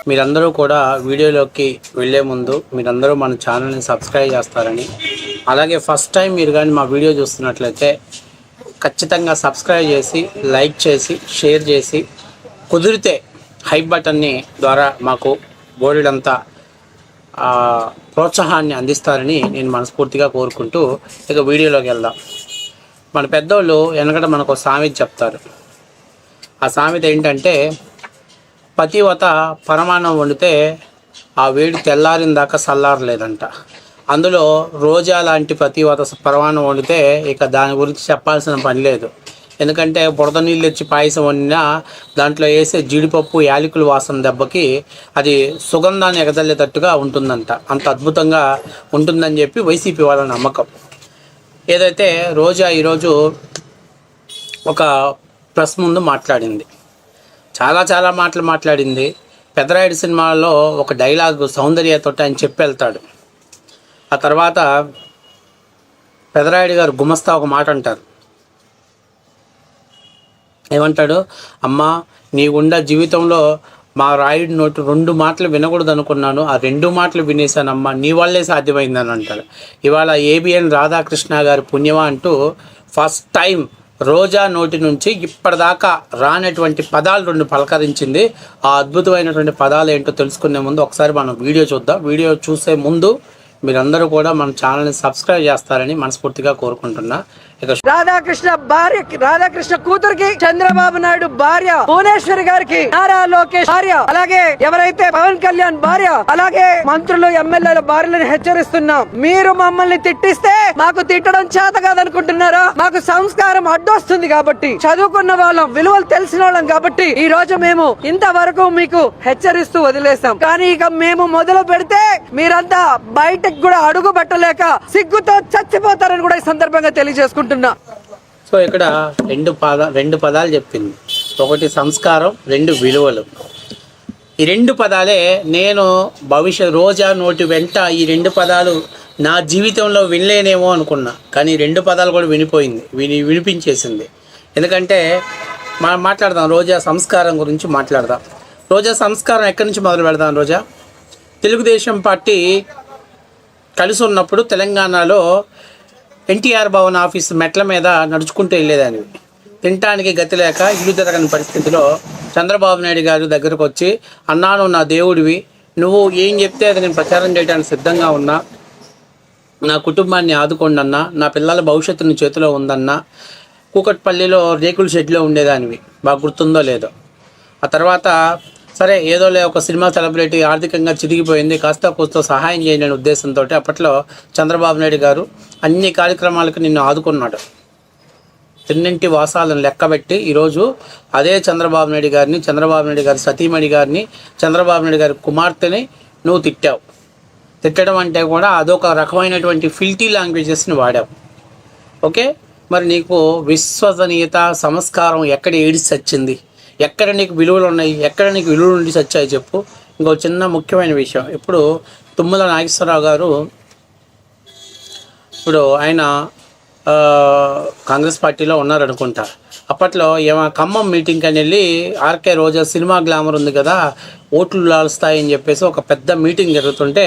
మీరందరూ కూడా వీడియోలోకి వెళ్ళే ముందు మీరందరూ మన ఛానల్ని సబ్స్క్రైబ్ చేస్తారని, అలాగే ఫస్ట్ టైం మీరు కానీ మా వీడియో చూస్తున్నట్లయితే ఖచ్చితంగా సబ్స్క్రైబ్ చేసి, లైక్ చేసి, షేర్ చేసి, కుదిరితే హైప్ బటన్ని ద్వారా మాకు బోర్డులంతా ప్రోత్సాహాన్ని అందిస్తారని నేను మనస్ఫూర్తిగా కోరుకుంటూ ఇక వీడియోలోకి వెళ్దాం. మన పెద్దోళ్ళు వెనకట మనకు సామెత చెప్తారు. ఆ సామెత ఏంటంటే, పతివత పరమాన్నం వండితే ఆ వేడి తెల్లారిన దాకా చల్లారలేదంట. అందులో రోజా లాంటి పతివత పరమాన్నం వండితే ఇక దాని గురించి చెప్పాల్సిన పని లేదు. ఎందుకంటే బురద నీళ్ళు తెచ్చి పాయసం వండినా దాంట్లో వేసే జీడిపప్పు యాలకుల వాసన దెబ్బకి అది సుగంధాన్ని ఎగదల్లేటట్టుగా ఉంటుందంట. అంత అద్భుతంగా ఉంటుందని చెప్పి వైసీపీ వాళ్ళ నమ్మకం. ఏదైతే రోజా ఈరోజు ఒక ప్రెస్ ముందు మాట్లాడింది, చాలా మాటలు మాట్లాడింది. పెదరాయుడు సినిమాలో ఒక డైలాగ్ సౌందర్యతో ఆయన చెప్పి వెళ్తాడు. ఆ తర్వాత పెదరాయుడు గారు గుమస్తా ఒక మాట అంటారు. ఏమంటాడు? అమ్మా, నీ గుండా జీవితంలో మా రాయుడి నోటి 2 మాటలు వినకూడదు అనుకున్నాను, ఆ 2 మాటలు వినేశానమ్మా, నీ వల్లే సాధ్యమైందని అంటాడు. ఇవాళ ఏబిఎన్ రాధాకృష్ణ గారి పుణ్యమా అంటూ ఫస్ట్ టైం రోజా నోటి నుంచి ఇప్పటిదాకా రానటువంటి పదాలు 2 పలకరించింది. ఆ అద్భుతమైనటువంటి పదాలు ఏంటో తెలుసుకునే ముందు ఒకసారి మనం వీడియో చూద్దాం. వీడియో చూసే ముందు మీరందరూ కూడా మన ఛానల్ని సబ్స్క్రైబ్ చేస్తారని మనస్ఫూర్తిగా కోరుకుంటున్నా. రాధాకృష్ణ భార్య, రాధాకృష్ణ కూతురికి, చంద్రబాబు నాయుడు భార్య భువనేశ్వరి గారికి, నారా లోకేష్ భార్య, అలాగే ఎవరైతే పవన్ కళ్యాణ్ భార్య, అలాగే మంత్రులు ఎమ్మెల్యేల భార్యలను హెచ్చరిస్తున్నాం. మీరు మమ్మల్ని తిట్టిస్తే మాకు తిట్టడం చేత కాదనుకుంటున్నారా? మాకు సంస్కారం అడ్డొస్తుంది కాబట్టి, చదువుకున్న వాళ్ళం, విలువలు తెలిసిన వాళ్ళం కాబట్టి ఈ రోజు మేము ఇంతవరకు మీకు హెచ్చరిస్తూ వదిలేస్తాం. కానీ ఇక మేము మొదలు పెడితే మీరంతా బయటకు కూడా అడుగు పెట్టలేక సిగ్గుతో చచ్చిపోతారని కూడా ఈ సందర్భంగా తెలియజేసుకుంటున్నాం. సో ఇక్కడ రెండు పదాలు చెప్పింది. ఒకటి సంస్కారం, 2 విలువలు. ఈ 2 పదాలే నేను రోజా నోటి వెంట ఈ 2 పదాలు నా జీవితంలో వినలేనేమో అనుకున్నా. కానీ 2 పదాలు కూడా వినిపించేసింది. ఎందుకంటే మనం మాట్లాడదాం, రోజా సంస్కారం గురించి మాట్లాడదాం. రోజా సంస్కారం ఎక్కడి నుంచి మొదలు పెడదాం? రోజా తెలుగుదేశం పార్టీ కలిసి ఉన్నప్పుడు తెలంగాణలో ఎన్టీఆర్ భవన్ ఆఫీస్ మెట్ల మీద నడుచుకుంటూ వెళ్ళేదాన్ని. తినటానికి గతి లేక ఇల్లు తిరగని పరిస్థితిలో చంద్రబాబు నాయుడు గారి దగ్గరకు వచ్చి, అన్నా నువ్వు నా దేవుడివి, నువ్వు ఏం చెప్తే అది నేను ప్రచారం చేయడానికి సిద్ధంగా ఉన్నా, నా కుటుంబాన్ని ఆదుకోండి అన్నా, నా పిల్లల భవిష్యత్తుని చేతిలో ఉందన్నా. కూకట్పల్లిలో రేకుల షెడ్లో ఉండేదానివి, బాగా గుర్తుందో లేదో. ఆ తర్వాత సరే ఏదోలే, ఒక సినిమా సెలబ్రిటీ ఆర్థికంగా చిరిగిపోయింది, కాస్త కూస్తో సహాయం చేయని ఉద్దేశంతో అప్పట్లో చంద్రబాబు నాయుడు గారు అన్ని కార్యక్రమాలకు నిన్ను ఆదుకున్నాడు. తిన్నింటి వాసాలను లెక్కబెట్టి ఈరోజు అదే చంద్రబాబు నాయుడు గారిని, చంద్రబాబు నాయుడు గారి సతీమణి గారిని, చంద్రబాబు నాయుడు గారి కుమార్తెని నువ్వు తిట్టావు. తిట్టడం అంటే కూడా అదొక రకమైనటువంటి ఫిల్టీ లాంగ్వేజెస్ని వాడావు. ఓకే, మరి నీకు విశ్వసనీయత, సంస్కారం ఎక్కడ ఏడిసి వచ్చింది? ఎక్కడ నీకు విలువలు ఉన్నాయి? ఎక్కడ నీకు విలువలు ఉండి వచ్చాయి చెప్పు. ఇంకో చిన్న ముఖ్యమైన విషయం, ఇప్పుడు తుమ్మల నాగేశ్వరరావు గారు ఇప్పుడు ఆయన కాంగ్రెస్ పార్టీలో ఉన్నారనుకుంటా. అప్పట్లో ఖమ్మం మీటింగ్కి అని వెళ్ళి ఆర్కే రోజా సినిమా గ్లామర్ ఉంది కదా, ఓట్లు లాలుస్తాయని చెప్పేసి ఒక పెద్ద మీటింగ్ జరుగుతుంటే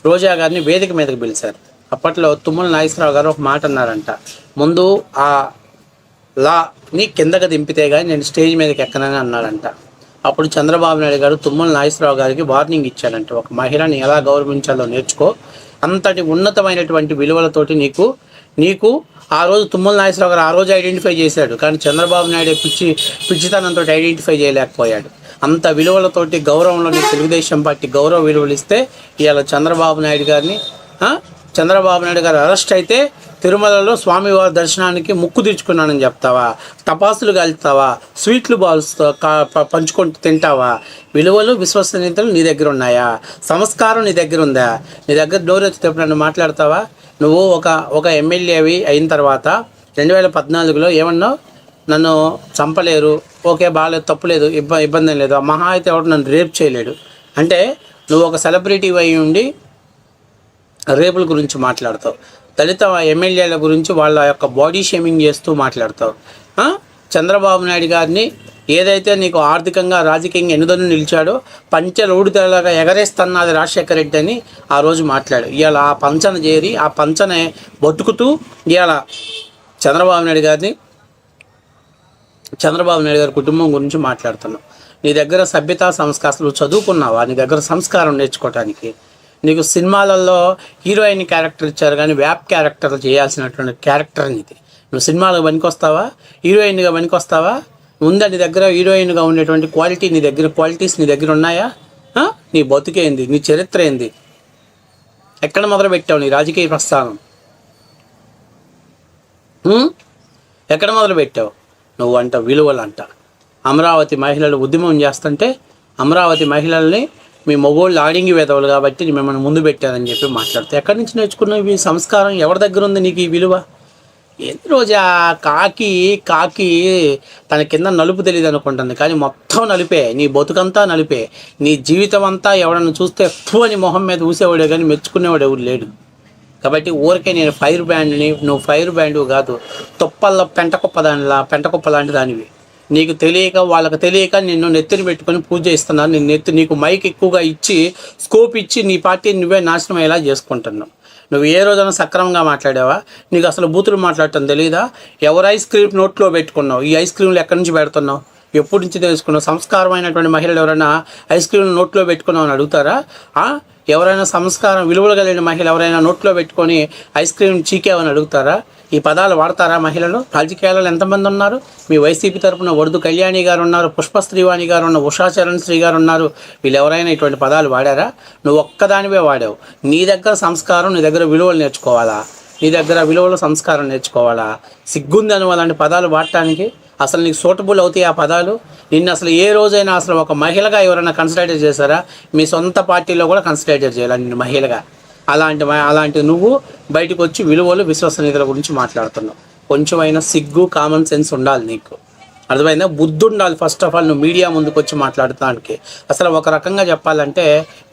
రోజా గారిని వేదిక మీదకి పిలిచారు. అప్పట్లో తుమ్మల నాగేశ్వరరావు గారు ఒక మాట అన్నారంట, ముందు ఆ లాని కిందకి దింపితే కానీ నేను స్టేజ్ మీదకి ఎక్కనని అన్నాడంట. అప్పుడు చంద్రబాబు నాయుడు గారు తుమ్మల నాగేశ్వరరావు గారికి వార్నింగ్ ఇచ్చాడంట, ఒక మహిళని ఎలా గౌరవించాలో నేర్చుకో, అంతటి ఉన్నతమైనటువంటి విలువలతోటి నీకు ఆ రోజు తుమ్మల నాగేశ్వరరావు గారు ఆ రోజు ఐడెంటిఫై చేశాడు, కానీ చంద్రబాబు నాయుడు పిచ్చితనంతో ఐడెంటిఫై చేయలేకపోయాడు. అంత విలువలతోటి గౌరవంలో తెలుగుదేశం పార్టీ గౌరవ విలువలు ఇస్తే ఇవాళ చంద్రబాబు నాయుడు గారు అరెస్ట్ అయితే తిరుమలలో స్వామివారి దర్శనానికి ముక్కు తీర్చుకున్నానని చెప్తావా? టపాసులు కాల్తావా? స్వీట్లు బాల్స్తో పంచుకుంటూ తింటావా? విలువలు, విశ్వసనీయతలు నీ దగ్గర ఉన్నాయా? సంస్కారం నీ దగ్గర ఉందా? నీ దగ్గర డోర్ వచ్చేటప్పుడు నన్ను మాట్లాడతావా? నువ్వు ఒక ఎమ్మెల్యేవి అయిన తర్వాత 2014లో ఏమన్నావు? నన్ను చంపలేరు, ఓకే బాగాలేదు, తప్పులేదు, ఇబ్బంది లేదు, మహా అయితే ఎవరు నన్ను రేప్ చేయలేడు అంటే నువ్వు ఒక సెలబ్రిటీ అయి ఉండి రేపుల గురించి మాట్లాడతావు. దళిత ఎమ్మెల్యేల గురించి వాళ్ళ యొక్క బాడీ షేమింగ్ చేస్తూ మాట్లాడతావు. చంద్రబాబు నాయుడు గారిని ఏదైతే నీకు ఆర్థికంగా రాజకీయంగా ఎన్నుదన్ను నిలిచాడో పంచెలోడితేలాగా ఎగరేస్తన్నది రాజశేఖర రెడ్డి అని ఆ రోజు మాట్లాడు. ఇవాళ ఆ పంచన చేరి ఆ పంచనే బతుకుతూ ఇవాళ చంద్రబాబు నాయుడు గారి కుటుంబం గురించి మాట్లాడుతున్నావు. నీ దగ్గర సభ్యతా సంస్కారాలు చదువుకున్నావా? నీ దగ్గర సంస్కారం నేర్చుకోవటానికి నీకు సినిమాలలో హీరోయిన్ క్యారెక్టర్ ఇచ్చారు కానీ వ్యాప్ క్యారెక్టర్లు చేయాల్సినటువంటి క్యారెక్టర్ ఇది. నువ్వు సినిమాలకు పనికొస్తావా? హీరోయిన్గా పనికొస్తావా? ఉందా నీ దగ్గర హీరోయిన్గా ఉండేటువంటి క్వాలిటీస్ నీ దగ్గర ఉన్నాయా? నీ బతుకేంది? నీ చరిత్ర ఏంది? ఎక్కడ మొదలుపెట్టావు నీ రాజకీయ ప్రస్థానం? ఎక్కడ మొదలుపెట్టావు? నువ్వు అంట విలువలు అంట. అమరావతి మహిళలు ఉద్యమం చేస్తుంటే అమరావతి మహిళల్ని మీ మొగోళ్ళు ఆడింగి వేదవులు కాబట్టి మిమ్మల్ని ముందు పెట్టారని చెప్పి మాట్లాడుతావు. ఎక్కడి నుంచి నేర్చుకున్నావు ఈ సంస్కారం? ఎవరి దగ్గర ఉంది నీకు ఈ విలువ? ఏంది రోజా కాకి తన కింద నలుపు తెలియదు అనుకుంటుంది, కానీ మొత్తం నలిపే. నీ బతుకంతా నలిపే. నీ జీవితం అంతా ఎవడన్నా చూస్తే అని మొహం మీద ఊసేవాడే కానీ మెచ్చుకునేవాడు ఎవడు లేడు. కాబట్టి ఊరికే నేను ఫైర్ బ్యాండ్ని, నువ్వు ఫైర్ బ్యాండ్ కాదు, తుప్పల్లో పెంటకుప్ప లాంటి దానివి. నీకు తెలియక వాళ్ళకి తెలియక నిన్ను నెత్తిని పెట్టుకొని పూజ చేస్తున్నాను. నీకు మైక్ ఎక్కువగా ఇచ్చి స్కోప్ ఇచ్చి నీ పార్టీని నువ్వే నాశనం అయ్యేలా చేసుకుంటున్నావు. నువ్వు ఏ రోజైనా సక్రమంగా మాట్లాడావా? నీకు అసలు బూతులు మాట్లాడటం తెలీదా? ఎవరు ఐస్ క్రీమ్ నోట్లో పెట్టుకున్నావు? ఈ ఐస్ క్రీమ్లు ఎక్కడి నుంచి పెడుతున్నావు? ఎప్పటి నుంచి తెలుసుకున్నావు? సంస్కారమైనటువంటి మహిళలు ఎవరైనా ఐస్ క్రీమ్ నోట్లో పెట్టుకున్నావు అని అడుగుతారా? ఎవరైనా సంస్కారం విలువలు కలిగిన మహిళ ఎవరైనా నోట్లో పెట్టుకొని ఐస్ క్రీమ్ చీకేవని అడుగుతారా? ఈ పదాలు వాడతారా మహిళలు? రాజకీయాలలో ఎంతమంది ఉన్నారు? మీ వైసీపీ తరఫున వరదు కళ్యాణి గారు ఉన్నారు, పుష్ప శ్రీవాణి గారు ఉన్నారు, ఉషాచరణ్ శ్రీ గారు ఉన్నారు. వీళ్ళు ఎవరైనా ఇటువంటి పదాలు వాడారా? నువ్వు ఒక్కదానివే వాడావు. నీ దగ్గర సంస్కారం, నీ దగ్గర విలువలు నేర్చుకోవాలా? నీ దగ్గర విలువలు సంస్కారం నేర్చుకోవాలా? సిగ్గుంది అని అలాంటి పదాలు వాడటానికి? అసలు నీకు సూటబుల్ అవుతాయి ఆ పదాలు? నిన్ను అసలు ఏ రోజైనా అసలు ఒక మహిళగా ఎవరైనా కన్సిడర్ చేశారా? మీ సొంత పార్టీలో కూడా కన్సిడర్ చేయాలి నిన్ను మహిళగా. అలాంటి నువ్వు బయటకు వచ్చి విలువలు విశ్వసనీయతల గురించి మాట్లాడుతున్నావు. కొంచెమైనా సిగ్గు, కామన్ సెన్స్ ఉండాలి నీకు. అర్థమైందా? బుద్ధి ఉండాలి ఫస్ట్ ఆఫ్ ఆల్ నువ్వు మీడియా ముందుకు వచ్చి మాట్లాడటానికి. అసలు ఒక రకంగా చెప్పాలంటే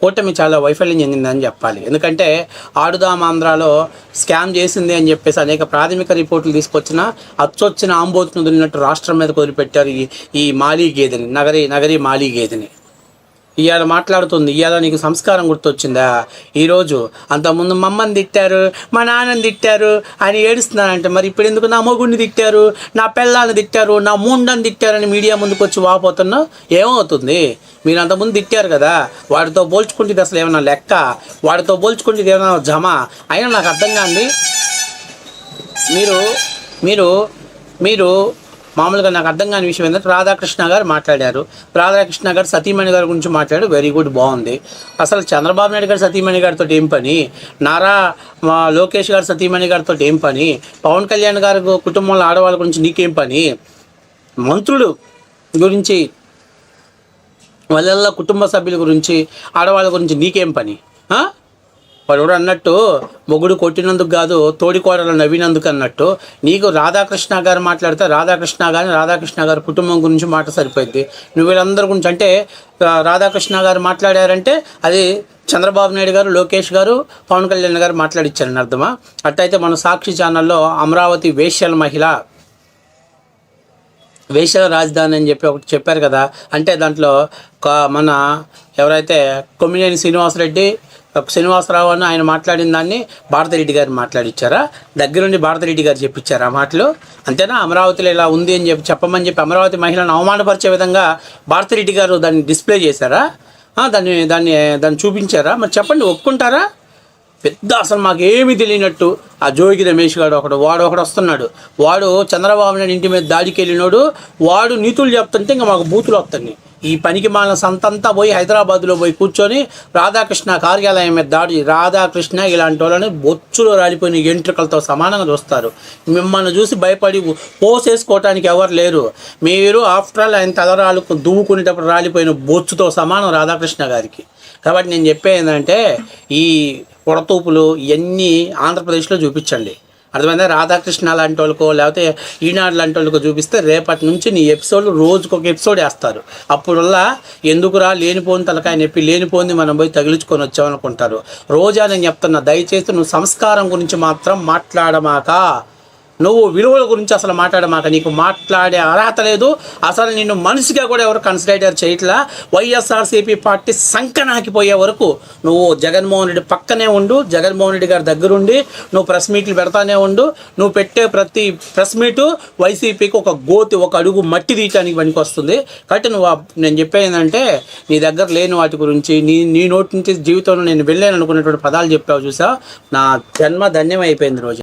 కూటమి చాలా వైఫల్యం చెందిందని చెప్పాలి. ఎందుకంటే ఆడుదాం ఆంధ్రాలో స్కామ్ చేసింది అని చెప్పేసి అనేక ప్రాథమిక రిపోర్టులు తీసుకొచ్చిన అచ్చొచ్చిన ఆంబోతును వదిలినట్టు రాష్ట్రం మీద వదిలిపెట్టారు ఈ మాలీ గేదెని, నగరి మాలీ గేదెని. ఇవాళ మాట్లాడుతుంది. ఇవాళ నీకు సంస్కారం గుర్తొచ్చిందా? ఈరోజు అంతకుముందు మమ్మల్ని తిట్టారు, మా నాన్నని తిట్టారు అని ఏడుస్తున్నానంటే మరి ఇప్పుడు ఎందుకు నా మొగుడిని తిట్టారు, నా పిల్లల్ని తిట్టారు, నా ముండని తిట్టారని మీడియా ముందుకు వచ్చి వాపోతున్నావు? ఏమవుతుంది? మీరు అంతకుముందు తిట్టారు కదా, వాడితో పోల్చుకుంటే అసలు ఏమన్నా లెక్క? వాడితో పోల్చుకుంటే ఏమైనా జమ? అయినా నాకు అర్థం కాంది. మీరు మామూలుగా నాకు అర్థం కాని విషయం ఏంటంటే రాధాకృష్ణ గారు మాట్లాడారు. రాధాకృష్ణ గారు సతీమణి గారి గురించి మాట్లాడారు. వెరీ గుడ్, బాగుంది. అసలు చంద్రబాబు నాయుడు గారు సతీమణి గారితో ఏం పని? లోకేష్ గారు సతీమణి గారితో ఏం పని? పవన్ కళ్యాణ్ గారి కుటుంబంలో ఆడవాళ్ళ గురించి నీకేం పని? మంత్రులు గురించి, వాళ్ళ కుటుంబ సభ్యుల గురించి, ఆడవాళ్ళ గురించి నీకేం పని? వాడు కూడా అన్నట్టు మొగుడు కొట్టినందుకు కాదు తోడికోడలు నవ్వినందుకు అన్నట్టు నీకు రాధాకృష్ణ గారు మాట్లాడితే రాధాకృష్ణ గారి కుటుంబం గురించి మాట సరిపోయింది. నువ్వు వీళ్ళందరి గురించి అంటే రాధాకృష్ణ గారు మాట్లాడారంటే అది చంద్రబాబు నాయుడు గారు, లోకేష్ గారు, పవన్ కళ్యాణ్ గారు మాట్లాడిచ్చారని అర్థమా? అట్టయితే మన సాక్షి ఛానల్లో అమరావతి వేశ్యల రాజధాని అని చెప్పి ఒకటి చెప్పారు కదా. అంటే దాంట్లో మన ఎవరైతే కొమ్మినేని శ్రీనివాసరావు అని ఆయన మాట్లాడిన దాన్ని భారతిరెడ్డి గారు మాట్లాడిచ్చారా? దగ్గరుండి భారతిరెడ్డి గారు చెప్పించారా మాటలు? అంతేనా? అమరావతిలో ఇలా ఉంది అని చెప్పమని చెప్పి అమరావతి మహిళలను అవమానపరిచే విధంగా భారతిరెడ్డి గారు దాన్ని డిస్ప్లే చేశారా? దాన్ని చూపించారా? మరి చెప్పండి, ఒప్పుకుంటారా? పెద్ద అసలు మాకు ఏమీ తెలియనట్టు ఆ జోగి రమేష్ గారు వాడు ఒకడు వస్తున్నాడు. వాడు చంద్రబాబు నాయుడు ఇంటి మీద దాడికి వెళ్ళినాడు. వాడు నీతులు చెప్తుంటే ఇంకా మాకు బూతులు వస్తాయి. ఈ పనికి మాలిన సంతంతా పోయి హైదరాబాద్లో పోయి కూర్చొని రాధాకృష్ణ కార్యాలయం మీద దాడి, రాధాకృష్ణ ఇలాంటి వాళ్ళని బొచ్చులో రాలిపోయిన ఎంట్రుకలతో సమానంగా చూస్తారు. మిమ్మల్ని చూసి భయపడి పోసేసుకోవటానికి ఎవరు లేరు. మీరు ఆఫ్టర్ ఆల్ ఆయన తలరాలకు దువ్వుకునేటప్పుడు రాలిపోయిన బొచ్చుతో సమానం రాధాకృష్ణ గారికి. కాబట్టి నేను చెప్పేది ఏంటంటే ఈ పొడతూపులు ఇవన్నీ ఆంధ్రప్రదేశ్లో చూపించండి. అర్థమైందా? రాధాకృష్ణ లాంటి వాళ్ళకో లేకపోతే ఈనాడు లాంటి వాళ్ళకో చూపిస్తే రేపటి నుంచి నీ ఎపిసోడ్లు రోజుకొక ఎపిసోడ్ వేస్తారు. అప్పుడల్లా ఎందుకురా లేనిపోని తలకాయ నొప్పి, లేనిపోని మనం పోయి తగిలించుకొని వచ్చామనుకుంటారు. రోజా నేను చెప్తున్నా, దయచేసి నువ్వు సంస్కారం గురించి మాత్రం మాట్లాడమాక. నువ్వు విలువల గురించి అసలు మాట్లాడమాక. నీకు మాట్లాడే అర్హత లేదు. అసలు నిన్ను మనిషిగా కూడా ఎవరు కన్సిడర్ చేయట్లా. వైఎస్ఆర్సీపీ పార్టీ సంకనాకిపోయే వరకు నువ్వు జగన్మోహన్ రెడ్డి పక్కనే ఉండు, జగన్మోహన్ రెడ్డి గారి దగ్గరుండి నువ్వు ప్రెస్ మీట్లు పెడతానే ఉండు. నువ్వు పెట్టే ప్రతి ప్రెస్ మీటు వైసీపీకి ఒక అడుగు మట్టి తీయటానికి పనికి వస్తుంది. కాబట్టి నేను చెప్పేది ఏంటంటే, నీ దగ్గర లేని వాటి గురించి నీ నోటి నుంచి జీవితంలో నేను వెళ్ళాను అనుకునేటువంటి పదాలు చెప్పావు చూసా, నా జన్మ ధన్యం అయిపోయింది రోజు.